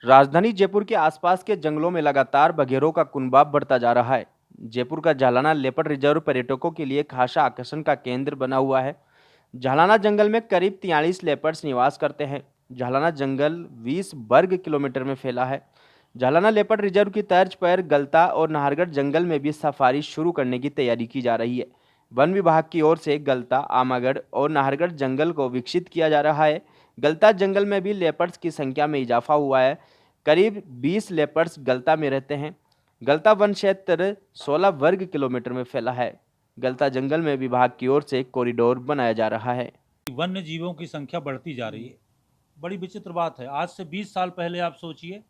राजधानी जयपुर के आसपास के जंगलों में लगातार बघेरों का कुनबा बढ़ता जा रहा है। जयपुर का झालाना लेपर्ड रिजर्व पर्यटकों के लिए खासा आकर्षण का केंद्र बना हुआ है। झालाना जंगल में करीब 43 लेपर्ड्स निवास करते हैं। झालाना जंगल 20 वर्ग किलोमीटर में फैला है। झालाना लेपर्ड रिजर्व की तर्ज पर गलता और नाहरगढ़ जंगल में भी सफारी शुरू करने की तैयारी की जा रही है। वन विभाग की ओर से गलता, आमागढ़ और नाहरगढ़ जंगल को विकसित किया जा रहा है। गलता जंगल में भी लेपर्ड्स की संख्या में इजाफा हुआ है। करीब 20 लेपर्ड्स गलता में रहते हैं। गलता वन क्षेत्र 16 वर्ग किलोमीटर में फैला है। गलता जंगल में विभाग की ओर से कॉरिडोर बनाया जा रहा है। वन्य जीवों की संख्या बढ़ती जा रही है। बड़ी विचित्र बात है। आज से 20 साल पहले आप सोचिए,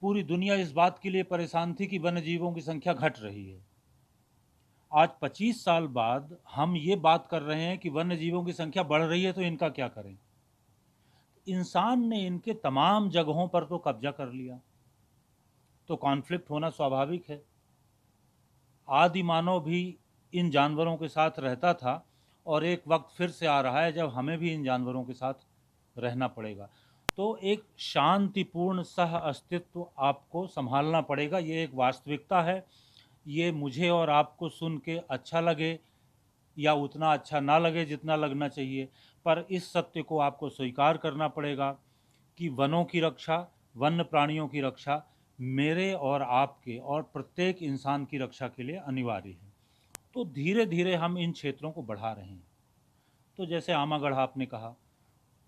पूरी दुनिया इस बात के लिए परेशान थी कि वन्य जीवों की संख्या घट रही है। आज 25 साल बाद हम ये बात कर रहे हैं कि वन्य जीवों की संख्या बढ़ रही है, तो इनका क्या करें। इंसान ने इनके तमाम जगहों पर तो कब्जा कर लिया, तो कॉन्फ्लिक्ट होना स्वाभाविक है। आदि मानव भी इन जानवरों के साथ रहता था, और एक वक्त फिर से आ रहा है जब हमें भी इन जानवरों के साथ रहना पड़ेगा। तो एक शांतिपूर्ण सह अस्तित्व आपको संभालना पड़ेगा। ये एक वास्तविकता है। ये मुझे और आपको सुन के अच्छा लगे या उतना अच्छा ना लगे जितना लगना चाहिए, पर इस सत्य को आपको स्वीकार करना पड़ेगा कि वनों की रक्षा, वन्य प्राणियों की रक्षा मेरे और आपके और प्रत्येक इंसान की रक्षा के लिए अनिवार्य है। तो धीरे धीरे हम इन क्षेत्रों को बढ़ा रहे हैं। तो जैसे आमागढ़ आपने कहा,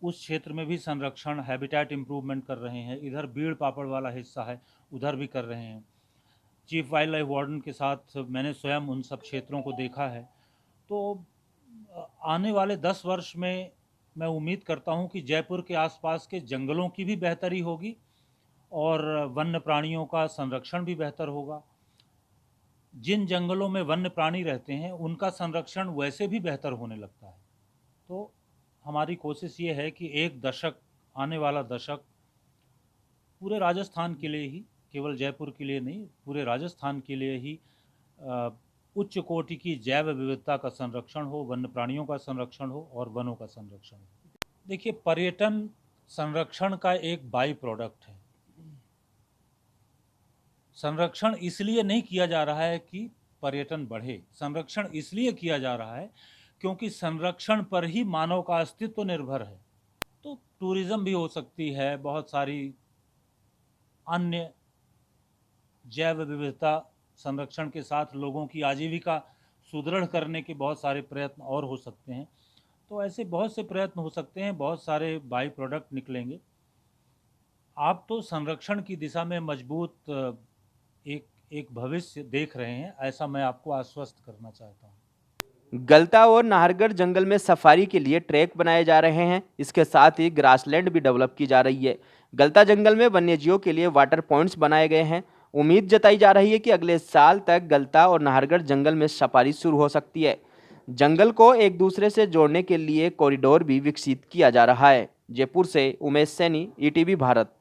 उस क्षेत्र में भी संरक्षण, हैबिटेट इम्प्रूवमेंट कर रहे हैं। इधर बीड़ पापड़ वाला हिस्सा है, उधर भी कर रहे हैं। चीफ वाइल्ड लाइफ वार्डन के साथ मैंने स्वयं उन सब क्षेत्रों को देखा है। तो आने वाले 10 वर्ष में मैं उम्मीद करता हूं कि जयपुर के आसपास के जंगलों की भी बेहतरी होगी और वन्य प्राणियों का संरक्षण भी बेहतर होगा। जिन जंगलों में वन्य प्राणी रहते हैं उनका संरक्षण वैसे भी बेहतर होने लगता है। तो हमारी कोशिश ये है कि एक दशक, आने वाला दशक पूरे राजस्थान के लिए ही, केवल जयपुर के लिए नहीं, पूरे राजस्थान के लिए ही उच्च कोटि की जैव विविधता का संरक्षण हो, वन्य प्राणियों का संरक्षण हो और वनों का संरक्षण हो। देखिए, पर्यटन संरक्षण का एक बाई प्रोडक्ट है। संरक्षण इसलिए नहीं किया जा रहा है कि पर्यटन बढ़े, संरक्षण इसलिए किया जा रहा है क्योंकि संरक्षण पर ही मानव का अस्तित्व निर्भर है। तो टूरिज्म भी हो सकती है, बहुत सारी अन्य जैव विविधता संरक्षण के साथ लोगों की आजीविका सुदृढ़ करने के बहुत सारे प्रयत्न और हो सकते हैं। तो ऐसे बहुत से प्रयत्न हो सकते हैं, बहुत सारे बाई प्रोडक्ट निकलेंगे। आप तो संरक्षण की दिशा में मजबूत एक भविष्य देख रहे हैं, ऐसा मैं आपको आश्वस्त करना चाहता हूँ। गलता और नाहरगढ़ जंगल में सफारी के लिए ट्रैक बनाए जा रहे हैं। इसके साथ ही ग्रासलैंड भी डेवलप की जा रही है। गलता जंगल में वन्यजीवों के लिए वाटर पॉइंट्स बनाए गए हैं। उम्मीद जताई जा रही है कि अगले साल तक गलता और नाहरगढ़ जंगल में सफारी शुरू हो सकती है। जंगल को एक दूसरे से जोड़ने के लिए कॉरिडोर भी विकसित किया जा रहा है। जयपुर से उमेश सैनी, ईटीवी भारत।